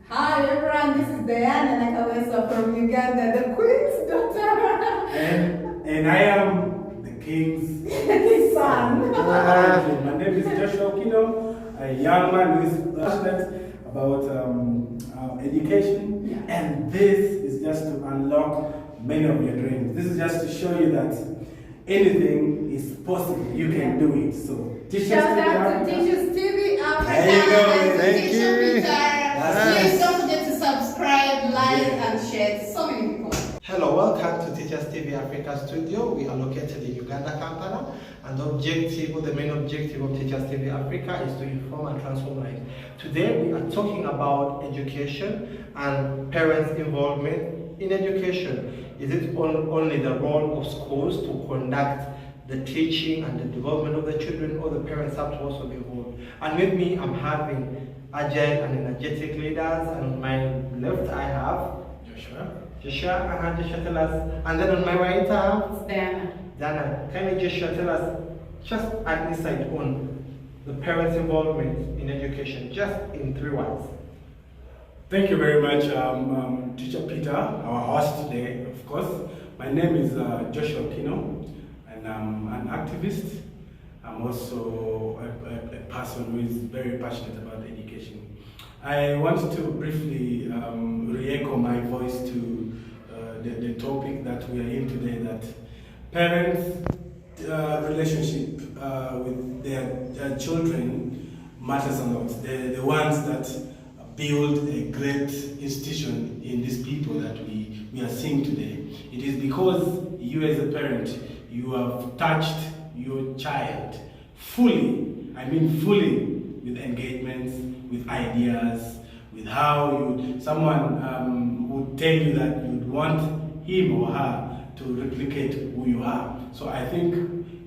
Hi everyone, this is Diana Nakawesa from Uganda, the Queen's daughter. And I am the King's His son. My name is Joshua Okino, a young man who is passionate about education. Yeah. And this is just to unlock many of your dreams. This is just to show you that anything is possible. You can do it. So, Shout out to Teachers TV Africa. There you go. And Thank Teacher you. Peter. Please don't forget to subscribe, like, and share to so many people. Hello, welcome to Teachers TV Africa Studio. We are located in Uganda, Kampala, and the main objective of Teachers TV Africa is to inform and transform lives. Today we are talking about education and parents' involvement in education. Is it only the role of schools to conduct the teaching and the development of the children, or the parents have to also be involved? And with me, I'm having agile and energetic leaders, and on my left I have Joshua, tell us, and then on my right I have Dana. Can you Joshua tell us just an insight on the parents' involvement in education, just in 3 words? Thank you very much, Teacher Peter, our host today, of course. My name is Joshua Okino, and I'm an activist. I'm also a person who is very passionate about education. I want to briefly re-echo my voice to the topic that we are in today, that parents' relationship with their children matters a lot. They're the ones that build a great institution in these people that we are seeing today. It is because you as a parent, you have touched your child fully, I mean fully, with engagements, with ideas, with how someone would tell you that you'd want him or her to replicate who you are. So I think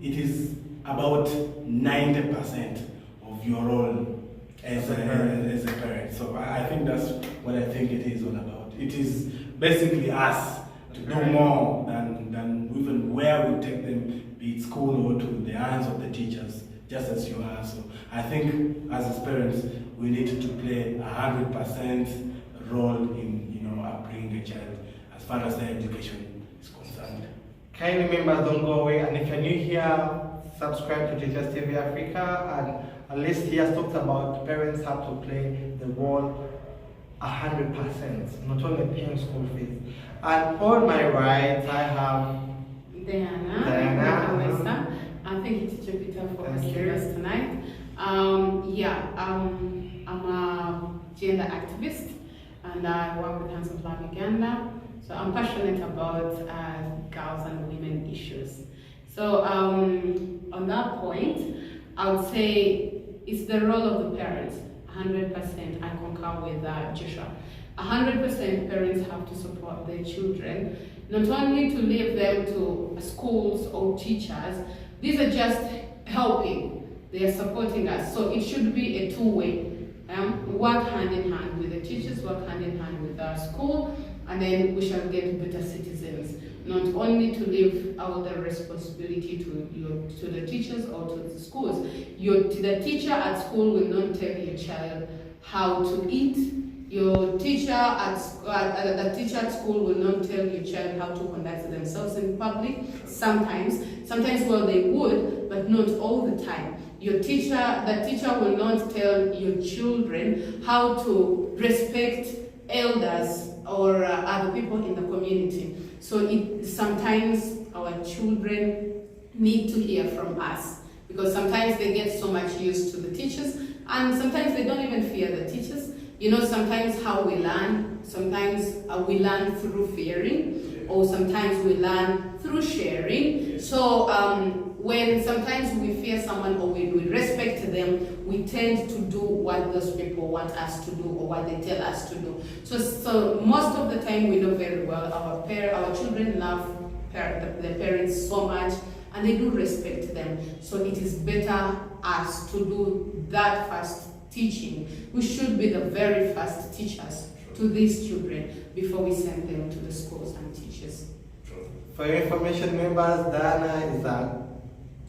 it is about 90% of your role as a parent. So I think that's what I think it is all about. It is basically us to do more than even where we take them, be it school or to the hands of the teachers, just as you are. So I think as parents, we need to play 100% role in upbringing a child as far as their education is concerned. Kindly members, don't go away, and if you're new here, subscribe to Teachers TV Africa, and at least he has talked about parents have to play the role 100%, not only paying school fees. And on my right, I have Diana. Thank you, Teacher Peter, for hosting us tonight. I'm a gender activist, and I work with Hands of Love Uganda. So I'm passionate about girls and women issues. So on that point, I would say it's the role of the parents. 100%, I concur with Joshua. 100% parents have to support their children, not only to leave them to schools or teachers. These are just helping. They are supporting us. So it should be a two-way. Work hand in hand with the teachers, work hand in hand with our school, and then we shall get better citizens. Not only to leave all the responsibility to the teachers or to the schools. The teacher at school will not tell your child how to eat. The teacher at school will not tell your child how to conduct themselves in public. Sometimes well, they would, but not all the time. The teacher will not tell your children how to respect elders or other people in the community. So sometimes our children need to hear from us, because sometimes they get so much used to the teachers, and sometimes they don't even fear the teachers. Sometimes how we learn, sometimes we learn through fearing, or sometimes we learn through sharing. So when sometimes we fear someone or we respect them, we tend to do what those people want us to do or what they tell us to do. So most of the time we know very well our children love their parents so much, and they do respect them. So it is better us to do that first teaching. We should be the very first teachers to these children before we send them to the schools and teachers. For your information, members, Diana is a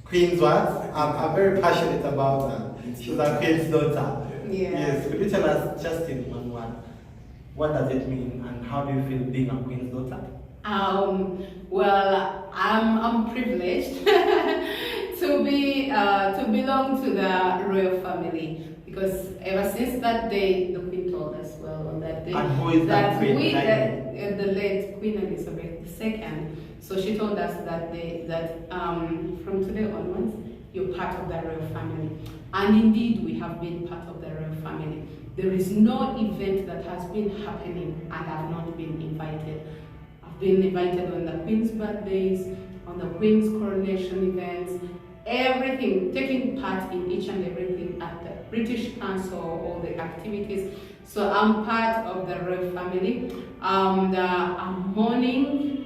Queen's what? I'm very passionate about her. She's a Queen's daughter. Yeah. Yes, could you tell us just in one word woman. What does it mean, and how do you feel being a queen's daughter? Well, I'm privileged to belong to the royal family, because ever since that day, the Queen told us well on that day And who is that Queen? the late Queen Elizabeth II. So she told us that day that from today onwards, you're part of the royal family, and indeed we have been part of the royal family. There is no event that has been happening and I've not been invited. I've been invited on the Queen's birthdays, on the Queen's coronation events, everything, taking part in each and everything at the British Council, all the activities. So I'm part of the royal family. I'm mourning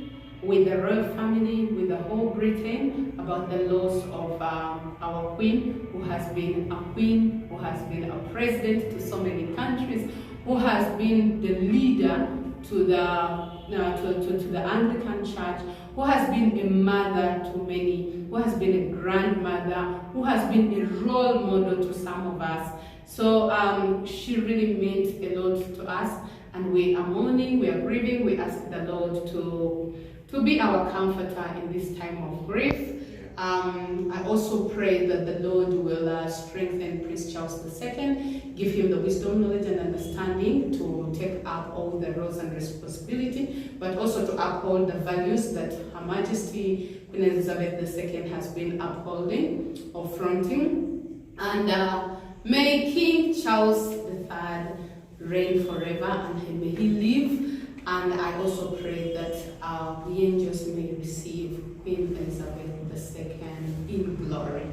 with the royal family, with the whole Britain, about the loss of our Queen, who has been a queen, who has been a president to so many countries, who has been the leader to the Anglican Church, who has been a mother to many, who has been a grandmother, who has been a role model to some of us. So she really meant a lot to us, and we are mourning, we are grieving, we ask the Lord to be our comforter in this time of grief. I also pray that the Lord will strengthen Prince Charles II, give him the wisdom, knowledge, and understanding to take up all the roles and responsibility, but also to uphold the values that Her Majesty Queen Elizabeth II has been upholding or fronting. And may King Charles III reign forever, and may he live. And I also pray that the angels may receive Queen Elizabeth II in glory.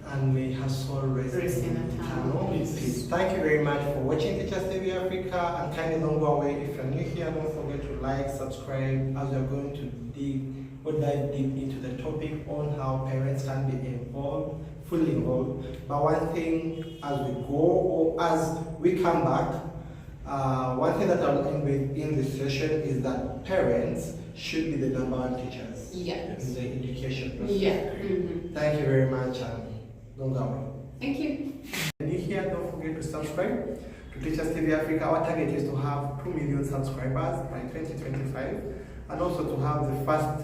And may her soul rest in eternal peace. Thank you very much for watching Teachers TV Africa, and kindly don't go away. If you're new here, don't forget to like, subscribe, as we're going to dive deep into the topic on how parents can be involved, fully involved. But one thing as we go, or as we come back, one thing that I'll end with in this session is that parents should be the number one teachers in the education process. Thank you very much, and don't go away. Thank you. And here, don't forget to subscribe to Teachers TV Africa. Our target is to have 2 million subscribers by 2025, and also to have the first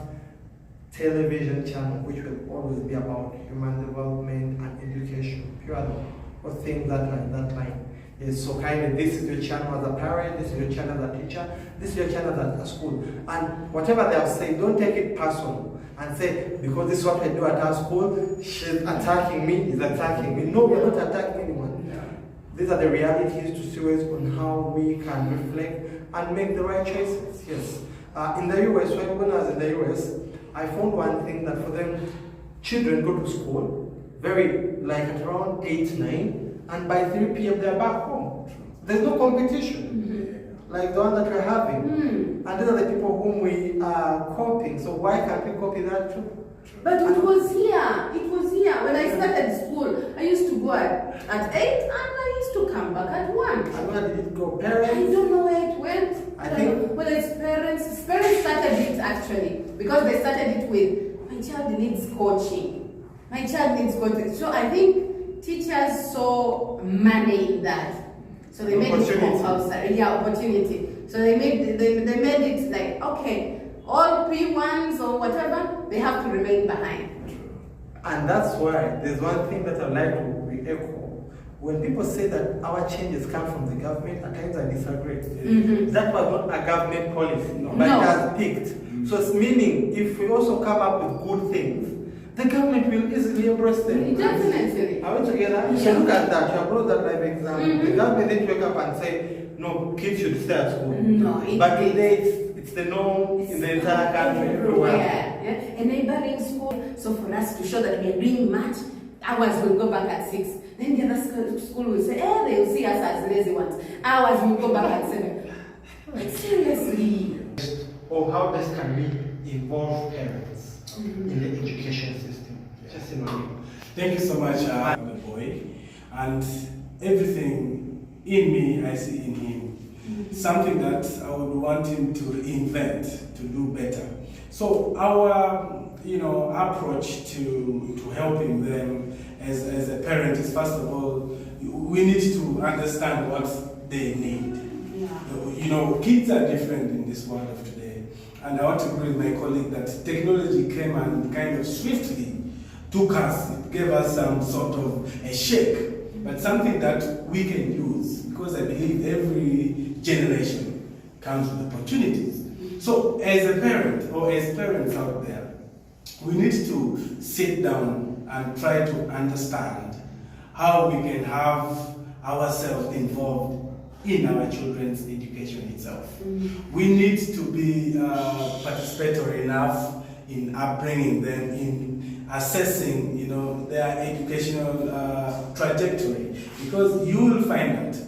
television channel which will always be about human development and education, purely, or things that are in that line. Yes, so kindly, this is your channel as a parent, this is your channel as a teacher, this is your channel as a school. And whatever they have said, don't take it personal and say, because this is what I do at our school, she's attacking me, he's attacking me. No, we're not attacking anyone. These are the realities to see on how we can reflect and make the right choices. Yes. In the US, when I was in the US, I found one thing that for them, children go to school like at around 8, 9, and by 3 p.m. they're back home. There's no competition, like the one that we're having. And these are the people whom we are copying. So why can't we copy that too? But it was here. When I started school, I used to go at 8 and I used to come back at 1. And where did it go? Parents? I don't know where it went. I think whether it's parents. Parents started it actually, because they started it with, my child needs coaching. My child needs coaching. So I think teachers saw money in that. So they made it compulsory. Yeah, opportunity. So they made it like, okay, all P1s or whatever, they have to remain behind. And that's why there's one thing that I'd like to re-echo. When people say that our changes come from the government, at times I disagree. That was not a government policy, but it has picked. So it's meaning if we also come up with good things, the government will easily embrace them. Definitely. Are we together? Yeah. So look at that. You have brought that live example. The government didn't wake up and say, no, kids should stay at school. No, but today it's the norm in the entire country. Everywhere. Yeah. A neighboring school. So for us to show that we are doing much, hours will go back at 6. Then the other school will say, they will see us as lazy ones. Hours will go back at 7. Like seriously. Or how best can we involve parents in the education system? Just in one. Thank you so much, I'm a boy, and everything in me I see in him. Something that I would want him to reinvent, to do better. So our approach to helping them as a parent is, first of all, we need to understand what they need. kids are different in this world of today. And I want to agree with my colleague that technology came and kind of swiftly took us, it gave us some sort of a shake, but something that we can use, because I believe every generation comes with opportunities. So as a parent, or as parents out there, we need to sit down and try to understand how we can have ourselves involved in our children's education itself. We need to be participatory enough in upbringing them, in assessing, their educational trajectory, because you will find that,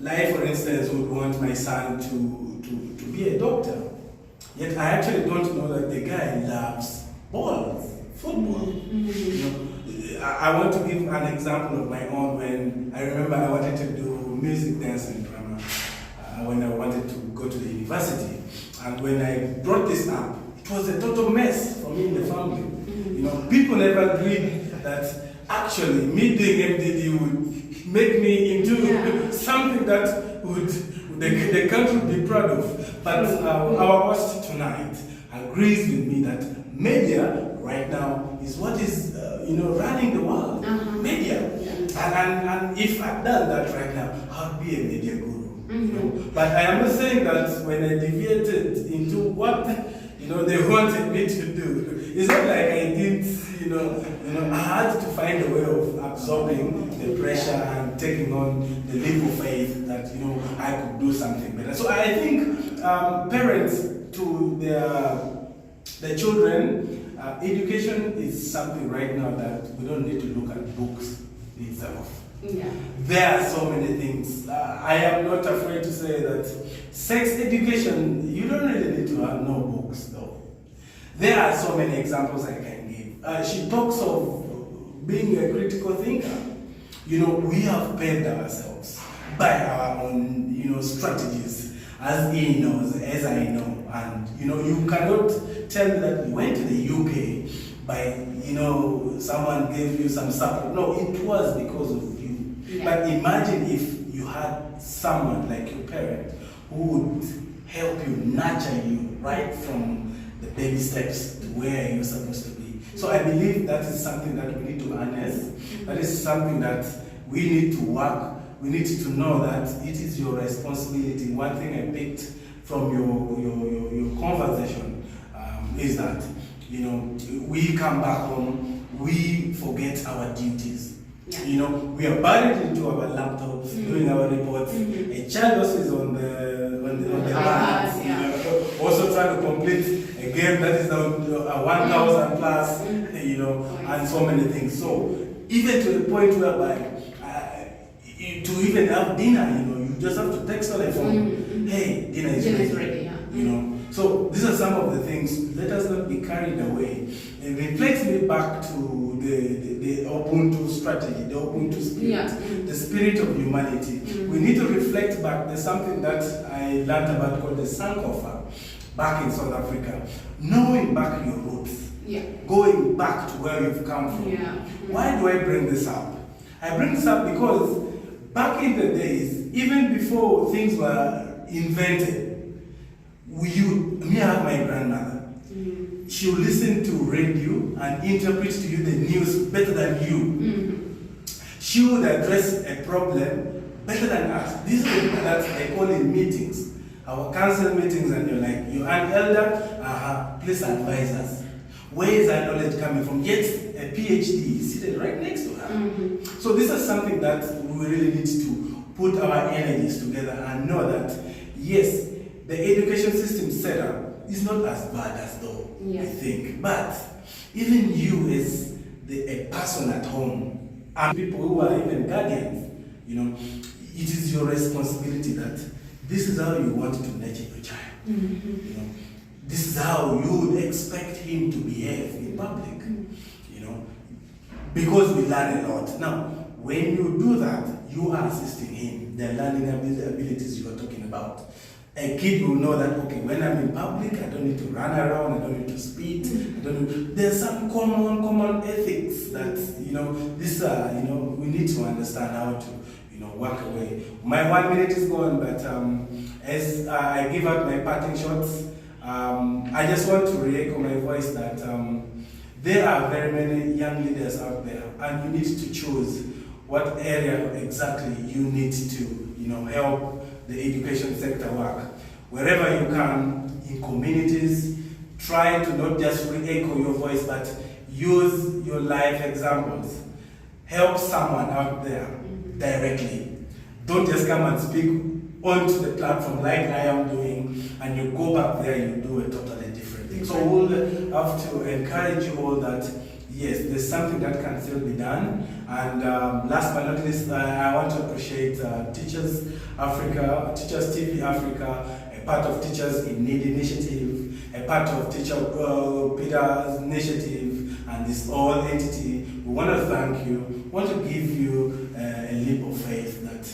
like for instance, would want my son to be a doctor, yet I actually don't know that the guy loves balls, football. I want to give an example of my own. When I remember I wanted to do music, dance, and drama when I wanted to go to the university, and when I brought this up, it was a total mess for me in the family. People never agreed that actually me doing MDD would make me into something that the country would be proud of. But our host tonight agrees with me that media right now is what is running the world. Media. And if I'd done that right now, I'd be a media guru. But I am not saying that when I deviated into what they wanted me to do, it's not like I did, I had to find a way of absorbing the pressure and taking on the leap of faith that, I could do something better. So I think parents to their children, education is something right now that we don't need to look at books itself. There are so many things. I am not afraid to say that sex education, you don't really need to know books though. There are so many examples I can give. She talks of being a critical thinker. We have paved ourselves by our own, strategies, as he knows, as I know. And, you cannot tell me that you went to the UK by, someone gave you some support. No, it was because of you. But imagine if you had someone like your parent who would help you, nurture you right from the baby steps to where you're supposed to be. So I believe that is something that we need to harness. That is something that we need to work. We need to know that it is your responsibility. One thing I picked from your conversation is that we come back home, we forget our duties. We are buried into our laptops, doing our reports. A child also is on the pads, also trying to complete a game that is 1,000 plus, and so many things. So even to the point whereby to even have dinner, you just have to text on a phone, hey, dinner is ready. So these are some of the things. Let us not be carried away. It reflects me back to the Ubuntu strategy, the Ubuntu spirit, the spirit of humanity. We need to reflect back. There's something that I learned about called the Sankofa back in South Africa. Knowing back your roots, going back to where you've come from. Why do I bring this up? I bring this up because back in the days, even before things were invented, I have my grandmother. She would listen to radio and interpret to you the news better than you. She would address a problem better than us. These are the people that I call in meetings, our council meetings, and you're like, you're an elder, please advise us. Where is our knowledge coming from? Yet a PhD is seated right next to her. So this is something that we really need to put our energies together and know that, yes, the education system setup is not as bad as though we think. But even you as a person at home, and people who are even guardians, it is your responsibility that this is how you want to nurture your child. This is how you would expect him to behave in public. Because we learn a lot. Now, when you do that, you are assisting him, the learning abilities you are talking about. A kid will know that, okay, when I'm in public, I don't need to run around, I don't need to speed, there's some common ethics that, we need to understand how to, work away. My 1 minute is gone, but As I give out my parting shots, I just want to re-echo my voice that there are very many young leaders out there, and you need to choose what area exactly you need to, help the education sector work. Wherever you can, in communities, try to not just re-echo your voice, but use your life examples. Help someone out there directly. Don't just come and speak onto the platform like I am doing, and you go back there, you do a totally different thing. So we'll have to encourage you all that, yes, there's something that can still be done. And last but not least, I want to appreciate Teachers Africa, Teachers TV Africa, a part of Teachers in Need Initiative, a part of Teacher Peter's initiative, and this whole entity. We want to thank you. We want to give you a leap of faith that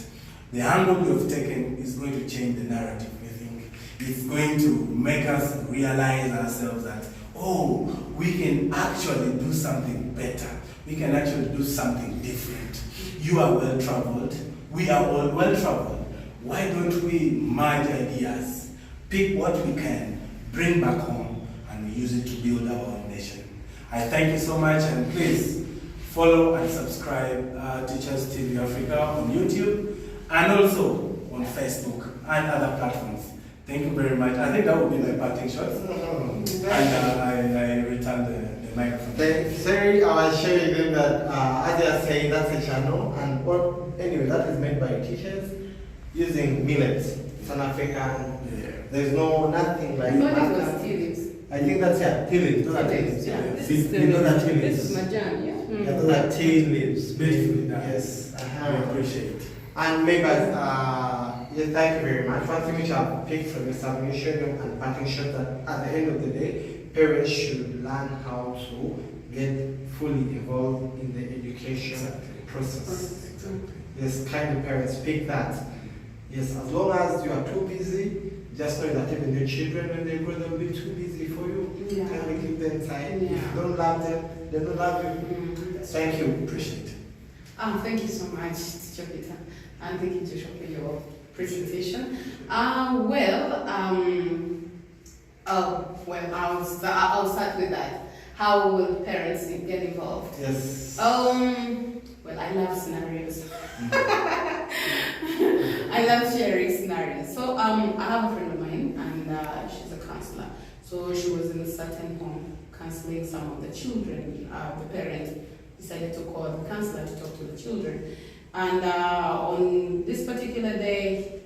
the angle you've taken is going to change the narrative. We think it's going to make us realize ourselves that, oh, we can actually do something better. We can actually do something different. You are well traveled. We are all well traveled. Why don't we merge ideas, pick what we can, bring back home, and we use it to build our own nation? I thank you so much, and please follow and subscribe Teachers TV Africa on YouTube and also on Facebook and other platforms. Thank you very much. I think that would be my parting shot. And I return the microphone. Sorry, I was showing them that as they are saying, that's a channel, and anyway, that is made by teachers using millets. It's an African. Yeah. There's nothing like I think that's tea leaves. Those are tea leaves. Yeah. Yeah. This is We know that tea This leaves. is Majan, yeah. Yeah, those are tea leaves. Beautifully done. Yes. I appreciate it. And members, yes, thank you very much. One thing which I've picked from this submission and parting shot that at the end of the day, parents should learn how to get fully involved in the education process. Exactly. Yes, kind of parents pick that. Yes, as long as you are too busy, just know that even your children, when they grow, they'll be too busy for you. Yeah. Kindly keep them inside. Yeah. If you don't love them, they don't love you. Thank you. Appreciate it. Thank you so much, Teacher Peter, and thank you, Joshua, for your presentation. I'll start with that. How will parents get involved? Yes. Well, I love scenarios. I love sharing scenarios. So I have a friend of mine, and she's a counselor. So she was in a certain home counseling some of the children. The parent decided to call the counselor to talk to the children. And on this particular day,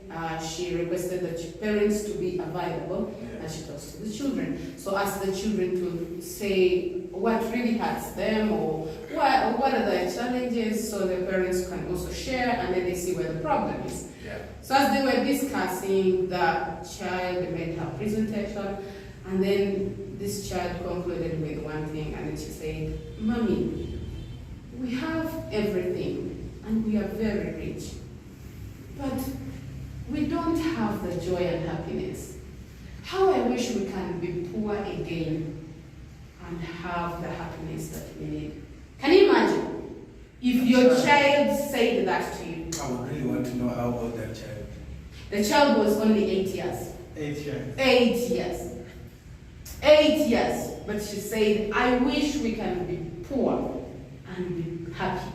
she requested the parents to be available, and she talks to the children. So asked the children to say what really hurts them, or what are their challenges, so the parents can also share, and then they see where the problem is. Yeah. So as they were discussing, the child made her presentation, and then this child concluded with one thing, and then she said, "Mommy, we have everything, and we are very rich, but we don't have the joy and happiness. How I wish we can be poor again and have the happiness that we need." Can you imagine if your child said that to you? I would really want to know how old that child. The child was only 8 years. 8 years. 8 years. 8 years. But she said, "I wish we can be poor and be happy."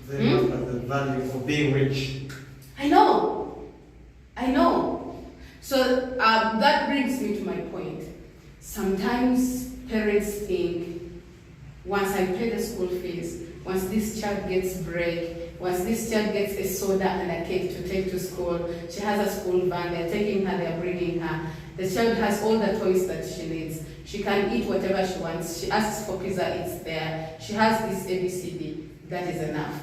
They look at the value of being rich. I know. So that brings me to my point. Sometimes parents think, once I pay the school fees, once this child gets break, once this child gets a soda and a cake to take to school, she has a school van, they're taking her, they're bringing her. The child has all the toys that she needs. She can eat whatever she wants. She asks for pizza, it's there. She has this ABCD. That is enough.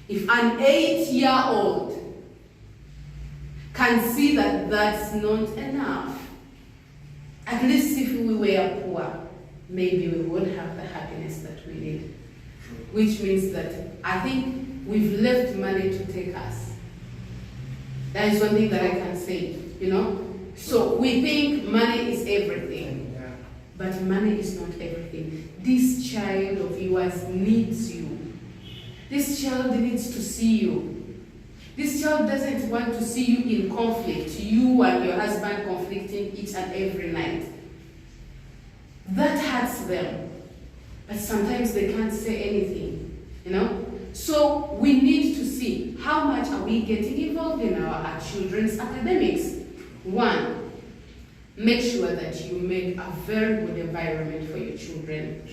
If an 8-year-old can see that that's not enough, at least if we were poor, maybe we would have the happiness that we need. Which means that I think we've left money to take us. That is one thing that I can say, So we think money is everything, but money is not everything. This child of yours needs you. This child needs to see you. This child doesn't want to see you in conflict, you and your husband conflicting each and every night. That hurts them. But sometimes they can't say anything, you know? So we need to see how much are we getting involved in our children's academics. One, make sure that you make a very good environment for your children.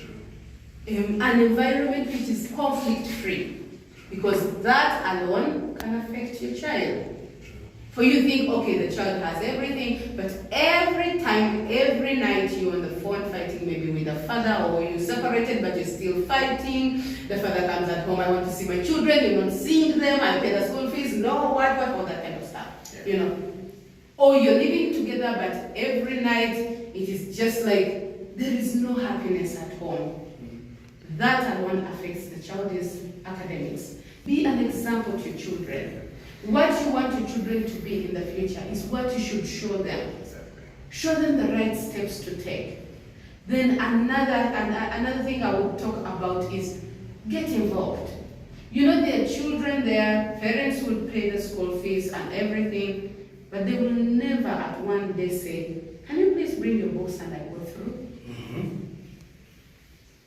An environment which is conflict-free, because that alone can affect your child. For you think, okay, the child has everything, but every time, every night you're on the phone fighting maybe with the father, or you're separated but you're still fighting. The father comes at home, I want to see my children, you're not seeing them, I pay the school fees, no, what, all that kind of stuff, you know. Or you're living together, but every night it is just like there is no happiness at home. That alone affects the child's academics. Be an example to your children. What you want your children to be in the future is what you should show them. Show them the right steps to take. Then another thing I would talk about is get involved. You know, their children, their parents will pay the school fees and everything, but they will never at one day say, can you please bring your books and I go through?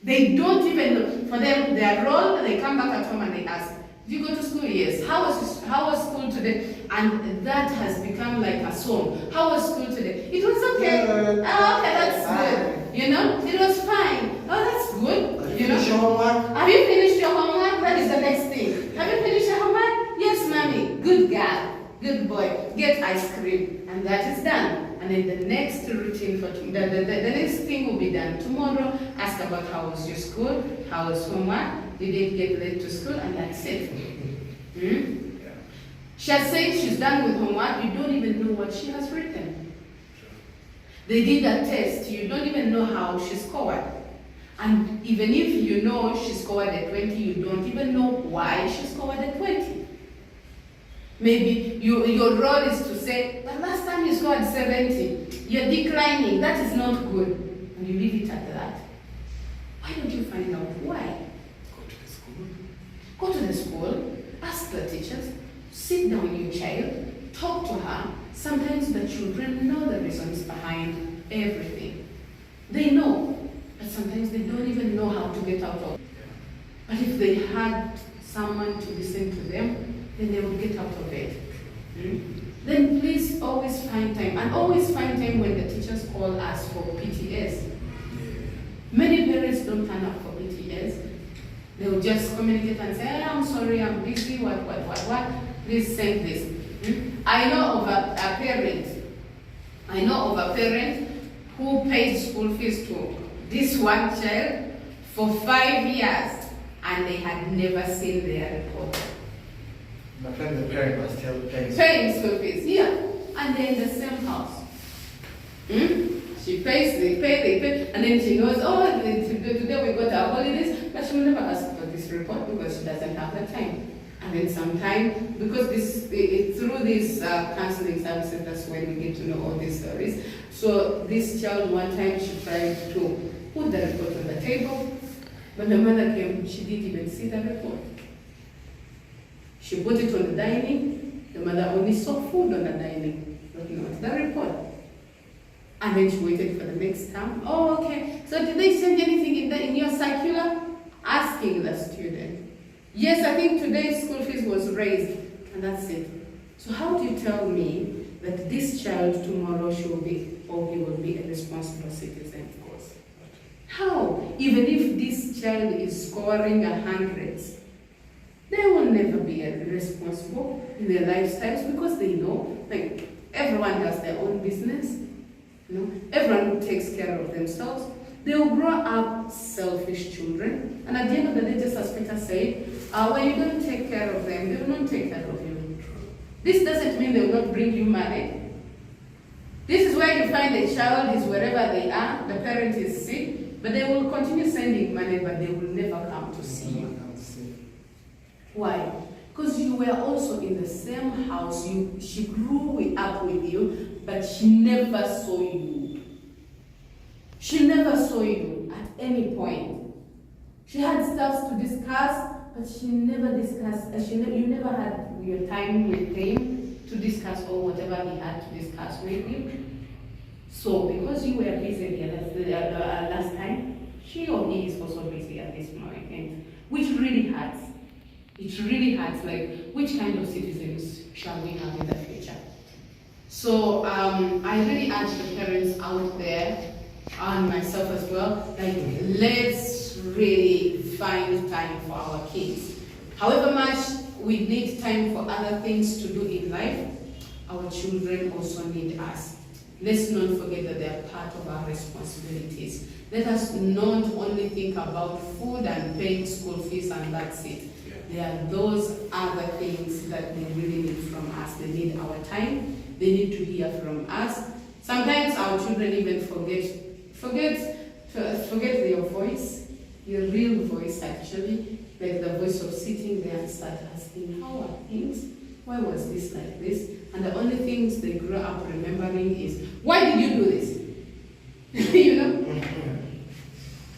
They don't even know. For them, their role, they come back at home and they ask, did you go to school? Yes. How was school today? And that has become like a song. How was school today? It was okay. Oh, okay, that's good. You know, it was fine. Oh, that's good. You know, have you finished your homework? That is the next thing. Have you finished your homework? Yes, mommy. Good girl. Good boy. Get ice cream. And that is done. And then the next routine for the next thing will be done tomorrow. Ask about how was your school, how was homework, you didn't get late to school, and that's it. She has said she's done with homework, you don't even know what she has written. They did a test, you don't even know how she scored. And even if you know she scored a 20, you don't even know why she scored a 20. Maybe your role is to say, the last time you scored 70, you're declining, that is not good. And you leave it at that. Why don't you find out why? Go to the school. Go to the school, ask the teachers, sit down with your child, talk to her. Sometimes the children know the reasons behind everything. They know, but sometimes they don't even know how to get out of it. But if they had someone to listen to them, then they will get out of it. Then please always find time, and always find time when the teachers call us for PTS. Many parents don't turn up for PTS. They will just communicate and say, hey, I'm sorry, I'm busy, what, please send this. I know of a parent who paid school fees to this one child for 5 years, and they had never seen their report. My friend, the parent was still paying school fees, yeah. And they're in the same house. She pays, they pay, and then she knows, oh, today we got our holidays, but she will never ask for this report because she doesn't have the time. And then sometime, because through these counseling services, that's when we get to know all these stories. So this child, one time, she tried to put the report on the table. When the mother came, she didn't even see the report. She put it on the dining. The mother only saw food on the dining, but not the report. And then she waited for the next time. Oh, okay. So did they send anything in your circular? Asking the student. Yes, I think today's school fees was raised, and that's it. So how do you tell me that this child tomorrow should be, or he will be a responsible citizen? Of course. How? Even if this child is scoring 100s, they will never be responsible in their lifestyles because they know, like, everyone has their own business. You know, everyone takes care of themselves. They will grow up selfish children, and at the end of the day, just as Peter said, when you don't take care of them, they will not take care of you. This doesn't mean they will not bring you money. This is where you find the child is wherever they are, the parent is sick, but they will continue sending money, but they will never come to see you. Why? Because you were also in the same house. She grew up with you, but she never saw you. She never saw you at any point. She had stuff to discuss, but she never discussed. You never had your time with him to discuss or whatever he had to discuss with you. So because you were busy the last time, she or he is also busy at this moment, which really hurts. It really hurts, like, which kind of citizens shall we have in the future? So I really urge the parents out there, and myself as well, like, let's really find time for our kids. However much we need time for other things to do in life, our children also need us. Let's not forget that they are part of our responsibilities. Let us not only think about food and paying school fees and that's it. There are those other things that they really need from us. They need our time. They need to hear from us. Sometimes our children even forget their voice, your real voice actually, like the voice of sitting there and start asking, how are things? Why was this like this? And the only things they grow up remembering is, why did you do this? You know?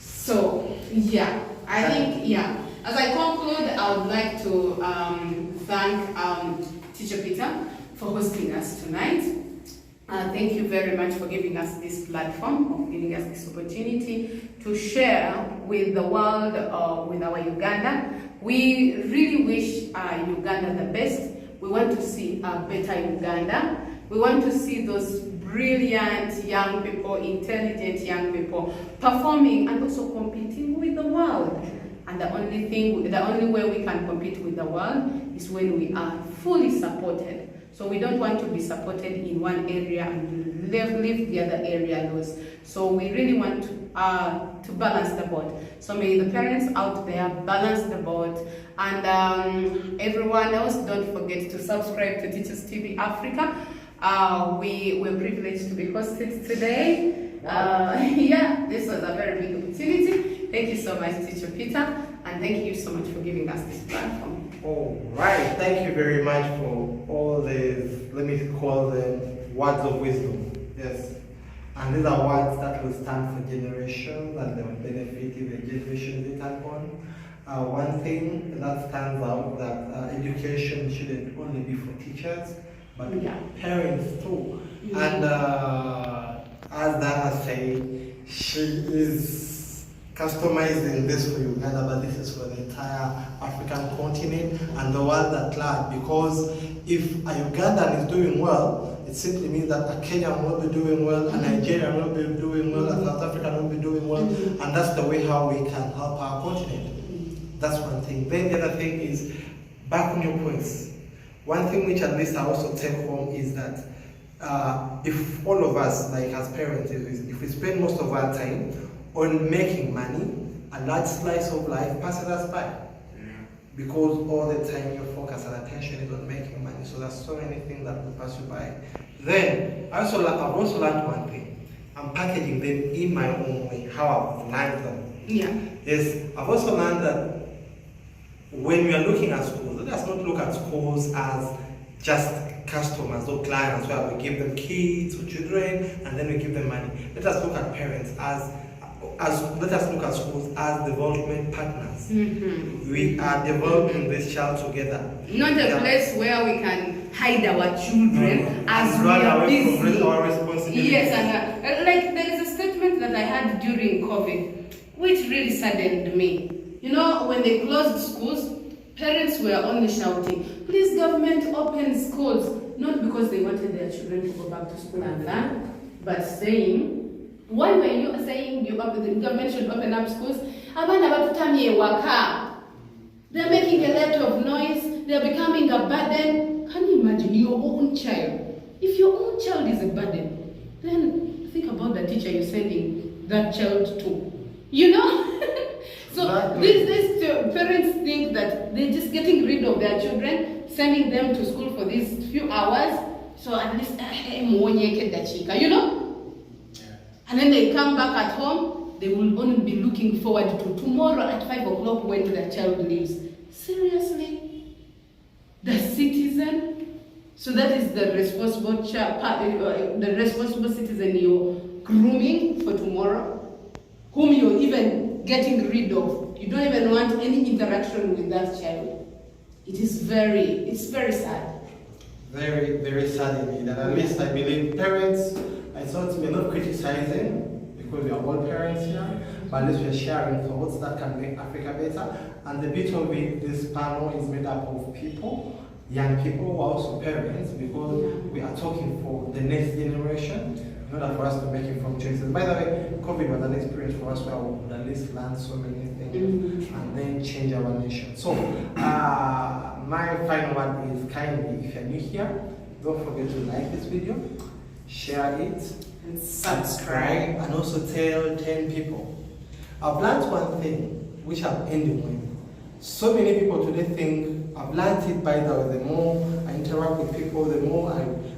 So, yeah, I think, yeah. As I conclude, I would like to thank Teacher Peter for hosting us tonight. Thank you very much for giving us this platform, of giving us this opportunity to share with the world, with our Uganda. We really wish Uganda the best. We want to see a better Uganda. We want to see those brilliant young people, intelligent young people performing and also competing with the world. And the only way we can compete with the world is when we are fully supported. So we don't want to be supported in one area and leave the other area loose. So we really want to balance the board. So may the parents out there balance the board. And everyone else, don't forget to subscribe to Teachers TV Africa. We were privileged to be hosted today. Yeah, this was a very big opportunity. Thank you so much, Teacher Peter, and thank you so much for giving us this platform. All right, thank you very much for all these, let me call them words of wisdom. Yes, and these are words that will stand for generations and they will benefit even generations later on. One thing that stands out that education shouldn't only be for teachers, but parents too. And as Dana said, she is customizing this for Uganda, but this is for the entire African continent and the world at large. Because if a Ugandan is doing well, it simply means that a Kenyan will be doing well, a Nigerian will be doing well, a South African will be doing well, and that's the way how we can help our continent. That's one thing. Then the other thing is, back on your points, one thing which at least I also take home is that if all of us, like as parents, if we spend most of our time on making money, a large slice of life passes us by. Because all the time your focus and attention is on making money. So there's so many things that will pass you by. Then, I've also learned one thing. I'm packaging them in my own way, how I've learned them. Yeah. Yes, I've also learned that when we are looking at schools, let us not look at schools as just customers or clients where we give them kids or children and then we give them money. Let us look at parents let us look at schools as development partners. We are developing this child together. Not a place where we can hide our children as we are busy. From our responsibility. Yes, and like there is a statement that I had during COVID, which really saddened me. You know, when they closed schools, parents were only shouting, please government open schools. Not because they wanted their children to go back to school and learn, but saying, why were you saying the government should open up schools? They're making a lot of noise, they're becoming a burden. Can you imagine your own child? If your own child is a burden, then think about the teacher you're sending that child to. You know? So these parents think that they're just getting rid of their children, sending them to school for these few hours, so at least, you know? And then they come back at home, they will only be looking forward to tomorrow at 5 o'clock when their child leaves. Seriously? The citizen? So that is the responsible the responsible citizen you're grooming for tomorrow, whom you're even getting rid of. You don't even want any interaction with that child. it's very sad. Very, very sad indeed. And at least I believe parents, I thought we're not criticizing because we are all parents here, but at least we're sharing thoughts that can make Africa better. And the beauty of it, this panel is made up of people, young people who are also parents, because we are talking for the next generation in order for us to make informed choices. By the way, COVID was an experience for us where we could at least learn so many things and then change our nation. So, my final word is kindly, if you're new here, don't forget to like this video, share it, And subscribe. and also tell 10 people. I've learned one thing, which I'm ending with. So many people today think, I've learned it by the more I interact with people, the more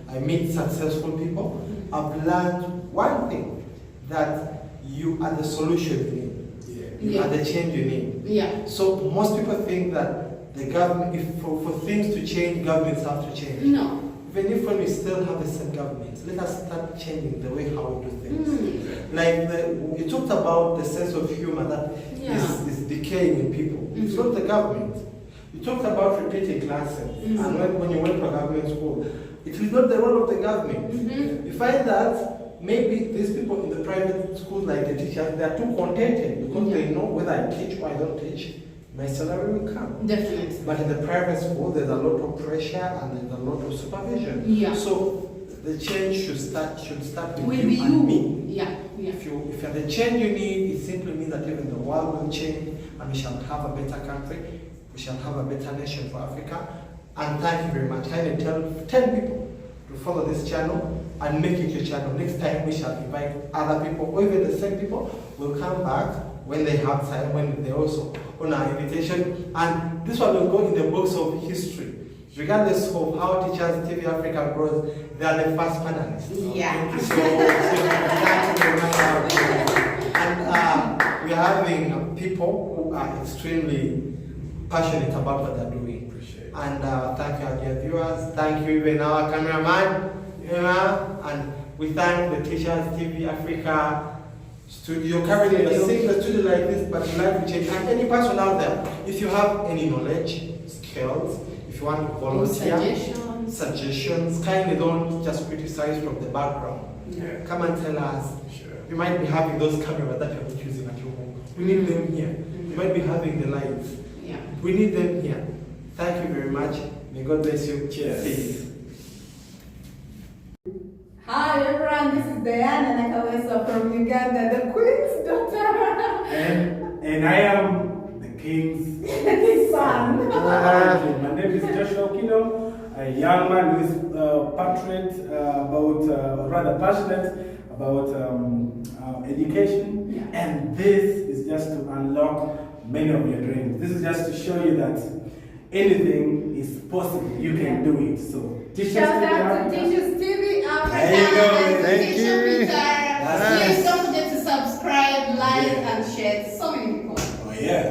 I meet successful people. I've learned one thing, that you are the solution you need. You are the change you need. Yeah. So most people think that the government, if for things to change, governments have to change. No. Even if when we still have the same government, let us start changing the way how we do things. Like you talked about the sense of humor that is decaying in people. It's not the government. You talked about repeating classes, and when you went to a government school, it is not the role of the government. You find that maybe these people in the private schools, like the teachers, they are too contented because they know whether I teach or I don't teach, my salary will come. Definitely. But in the private school, there's a lot of pressure and there's a lot of supervision. Yeah. So the change should start with With you and me. Yeah. If you're the change you need, it simply means that even the world will change and we shall have a better country. We shall have a better nation for Africa. And thank you very much. Kindly tell 10 people to follow this channel and make it your channel. Next time we shall invite other people, or even the same people will come back when they have time, when they also on our invitation. And this one will go in the books of history. Regardless of how Teachers TV Africa grows, they are the first panelists. Yeah. So thank you very much. And we are having people who are extremely passionate about what they're doing. Appreciate it. And thank you, our dear viewers. Thank you, even our cameraman. And we thank the Teachers TV Africa studio. Currently, we're seeing the studio like this, but we like to change. And any person out there, if you have any knowledge, skills, if you want to volunteer, suggestions, kindly don't just criticize from the background. Yeah. Come and tell us. Sure. You might be having those cameras that you're not using at your home. We need them here. You might be having the lights. Yeah. We need them here. Thank you very much. May God bless you. Cheers. See you. Hi everyone, this is Diana Nakawesa from Uganda, the Queen's daughter. And I am the King's Son. My name is Joshua Okino, a young man who is passionate rather passionate about education. Yeah. And this is just to unlock many of your dreams. This is just to show you that anything is possible. You can do it. So, Shout out to Teachers TV Africa. There you go. And Thank Teacher you. Peter. That's Please nice. don't forget to subscribe, like, Yeah. and share. So many people. Oh yeah.